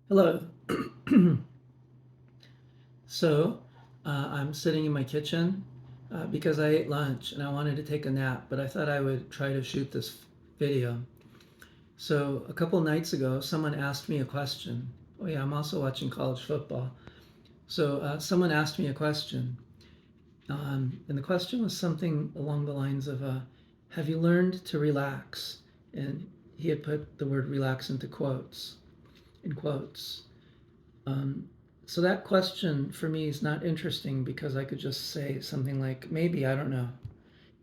Hello. So, I'm sitting in my kitchen because I ate lunch and I wanted to take a nap, but I thought I would try to shoot this video. So, a couple nights ago, someone asked me a question. Oh, yeah, I'm also watching college football. So, someone asked me a question, and the question was something along the lines of, have you learned to relax? And he had put the word relax into quotes, in quotes. Um, so that question for me is not interesting because I could just say something like, maybe, I don't know.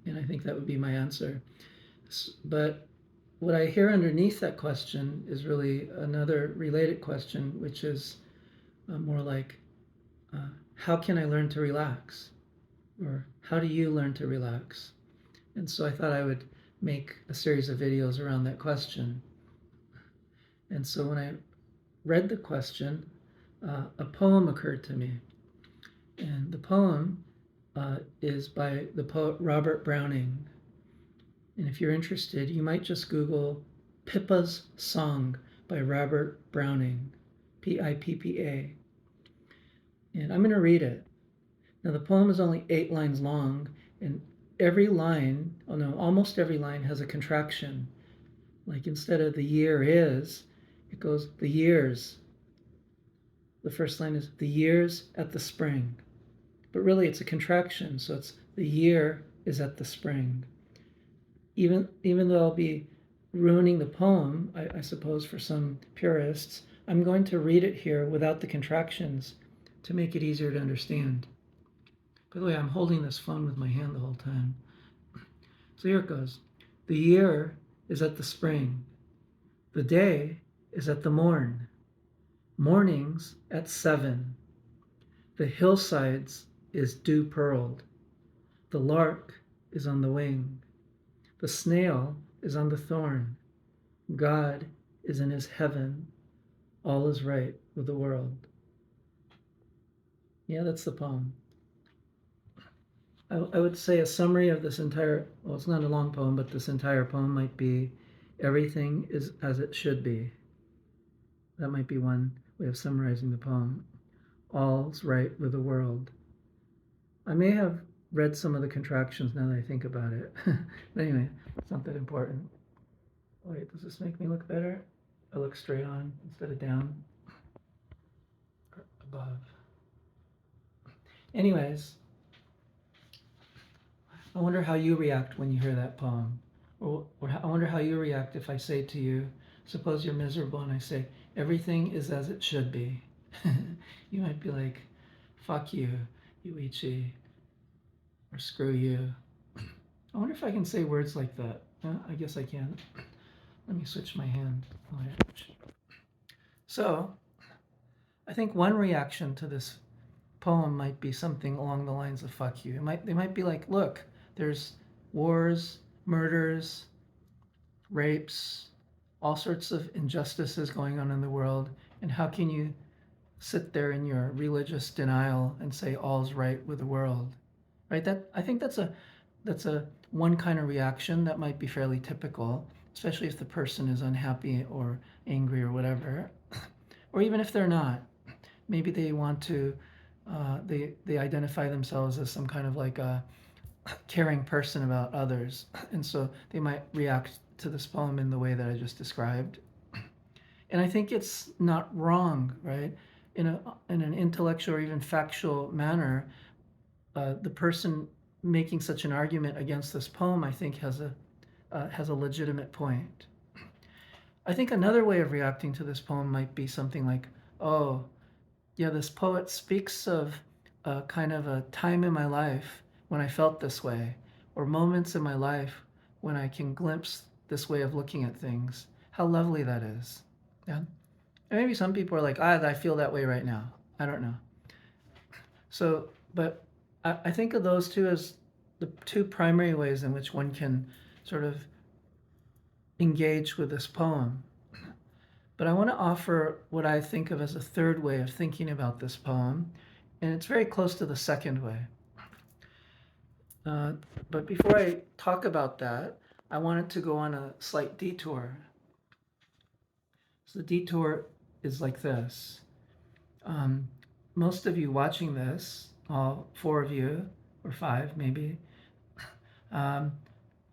And I think that would be my answer. But what I hear underneath that question is really another related question, which is more like, how can I learn to relax? Or how do you learn to relax? And so I thought I would make a series of videos around that question. And so when I read the question, a poem occurred to me. And the poem is by the poet Robert Browning. And if you're interested, you might just Google Pippa's Song by Robert Browning, Pippa. And I'm going to read it. Now, the poem is only 8 lines long, and every line, oh no, almost every line has a contraction. Like instead of the year is, it goes the years. The first line is the years at the spring. But really, it's a contraction, so it's the year is at the spring. Even though I'll be ruining the poem, I suppose for some purists, I'm going to read it here without the contractions to make it easier to understand. By the way, I'm holding this phone with my hand the whole time. So here it goes. The year is at the spring. The day is at the morn. Mornings at 7. The hillsides is dew pearled. The lark is on the wing. The snail is on the thorn. God is in his heaven. All is right with the world. Yeah, that's the poem. I would say a summary of this entire, well, it's not a long poem, but this entire poem might be everything is as it should be. That might be one way of summarizing the poem. All's right with the world. I may have read some of the contractions now that I think about it. But anyway, it's not that important. Wait, does this make me look better? I look straight on instead of down or above. Anyways, I wonder how you react when you hear that poem. Or I wonder how you react if I say to you, suppose you're miserable and I say, everything is as it should be. You might be like, fuck you, Yuichi, or screw you. I wonder if I can say words like that. I guess I can. Let me switch my hand. Oh, yeah. So, I think one reaction to this poem might be something along the lines of fuck you. They might be like, look, there's wars, murders, rapes, all sorts of injustices going on in the world, and how can you sit there in your religious denial and say all's right with the world? Right? That I think that's a one kind of reaction that might be fairly typical, especially if the person is unhappy or angry or whatever. Or even if they're not, maybe they want to they identify themselves as some kind of like a caring person about others, and so they might react to this poem in the way that I just described. And I think it's not wrong, right? In an intellectual or even factual manner, the person making such an argument against this poem, I think, has a legitimate point. I think another way of reacting to this poem might be something like, "Oh, yeah, this poet speaks of a kind of a time in my life when I felt this way, or moments in my life when I can glimpse this way of looking at things. How lovely that is." Yeah. And maybe some people are like, I feel that way right now. I don't know. So, but I think of those two as the two primary ways in which one can sort of engage with this poem. But I want to offer what I think of as a third way of thinking about this poem, and it's very close to the second way. Uh, but before I talk about that, I wanted to go on a slight detour. So the detour is like this. Um, Most of you watching this, all four of you, or five maybe, um,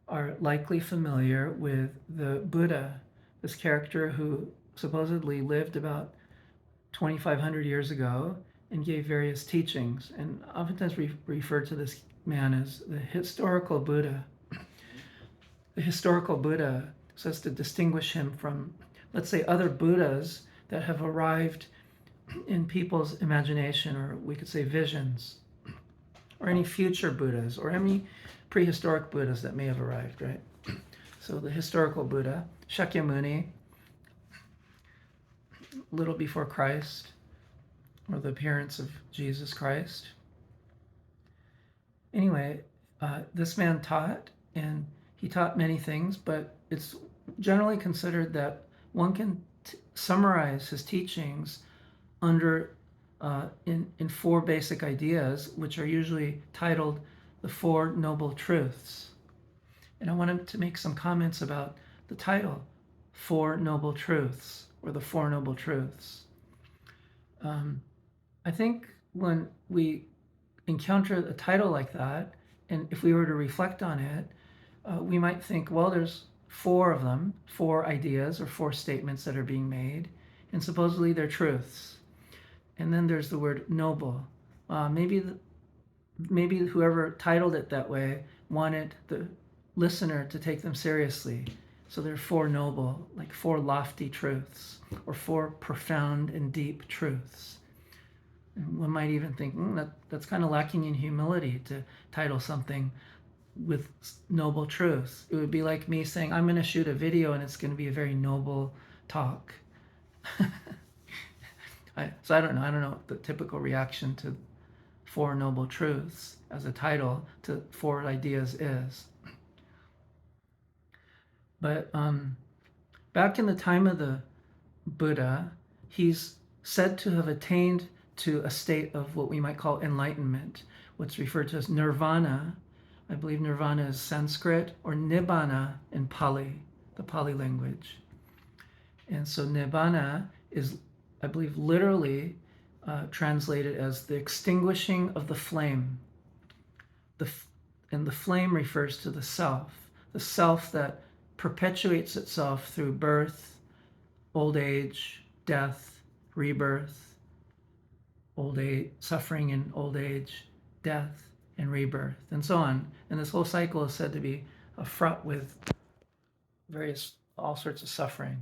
are likely familiar with the Buddha, this character who supposedly lived about 2,500 years ago and gave various teachings. And oftentimes we refer to this man as the historical Buddha. The historical Buddha says to distinguish him from, let's say, other Buddhas that have arrived in people's imagination, or we could say visions, or any future Buddhas, or any prehistoric Buddhas that may have arrived, right? So the historical Buddha, Shakyamuni, little before Christ, or the appearance of Jesus Christ. Anyway, this man taught, and he taught many things, but it's generally considered that one can summarize his teachings under in four basic ideas, which are usually titled the Four Noble Truths. And I wanted to make some comments about the title, Four Noble Truths, or the Four Noble Truths. I think when we encounter a title like that, and if we were to reflect on it, we might think, well, there's four of them, four ideas or four statements that are being made, and supposedly they're truths. And then there's the word noble. Maybe whoever titled it that way wanted the listener to take them seriously. So they're four noble, like four lofty truths, or four profound and deep truths. And one might even think, that's kind of lacking in humility to title something with noble truths. It would be like me saying, I'm going to shoot a video and it's going to be a very noble talk. So I don't know what the typical reaction to Four Noble Truths as a title to four ideas is. But back in the time of the Buddha, he's said to have attained to a state of what we might call enlightenment, what's referred to as nirvana. I believe nirvana is Sanskrit, or nibbana in Pali, the Pali language. And so nibbana is, I believe, literally translated as the extinguishing of the flame. And the flame refers to the self that perpetuates itself through birth, old age, death, rebirth, old age, suffering in old age, death, and rebirth, and so on. And this whole cycle is said to be fraught with all sorts of suffering.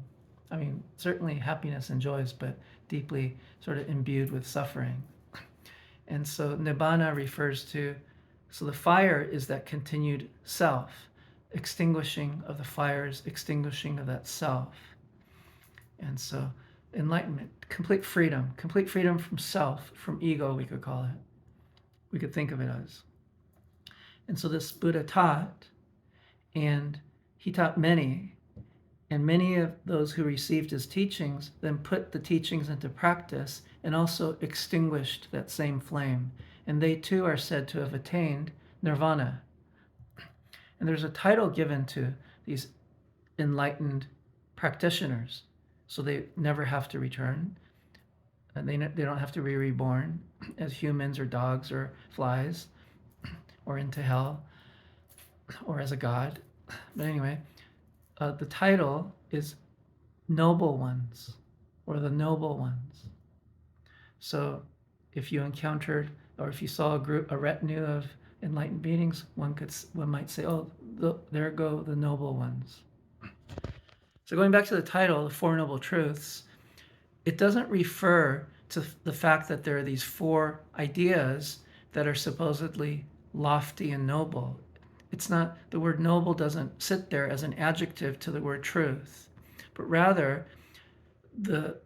I mean, certainly happiness and joys, but deeply sort of imbued with suffering. And so nibbana refers to, so the fire is that continued self, extinguishing of the fires, extinguishing of that self. And so enlightenment, complete freedom from self, from ego, we could call it. We could think of it as. And so this Buddha taught, and he taught many, and many of those who received his teachings then put the teachings into practice and also extinguished that same flame. And they too are said to have attained nirvana. And there's a title given to these enlightened practitioners. So they never have to return. And they don't have to be reborn as humans or dogs or flies or into hell or as a god. But anyway, the title is Noble Ones, or the Noble Ones. So if you encountered, or if you saw a retinue of enlightened beings, one might say, oh, there go the Noble Ones. So going back to the title, the Four Noble Truths, it doesn't refer to the fact that there are these four ideas that are supposedly lofty and noble. It's not, the word noble doesn't sit there as an adjective to the word truth, but rather the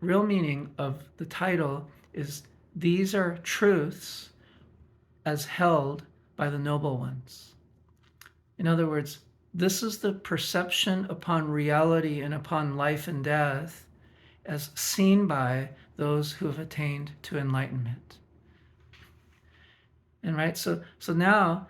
real meaning of the title is these are truths as held by the noble ones. In other words, this is the perception upon reality and upon life and death as seen by those who have attained to enlightenment. And right, so now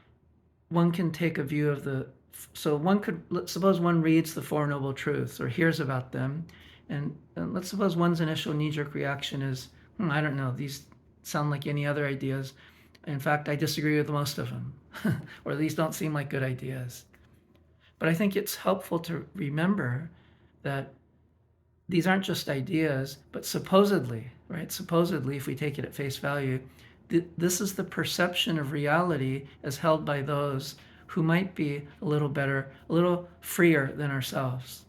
one can take a view of so one could, suppose one reads the Four Noble Truths or hears about them, And let's suppose one's initial knee-jerk reaction is, I don't know, these sound like any other ideas. In fact, I disagree with most of them, or these don't seem like good ideas. But I think it's helpful to remember that these aren't just ideas, but supposedly, right? Supposedly, if we take it at face value, this is the perception of reality as held by those who might be a little better, a little freer than ourselves.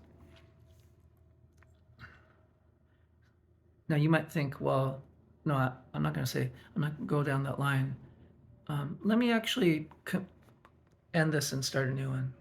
Now, you might think, well, no, I'm not going to say, I'm not going to go down that line. Let me actually end this and start a new one.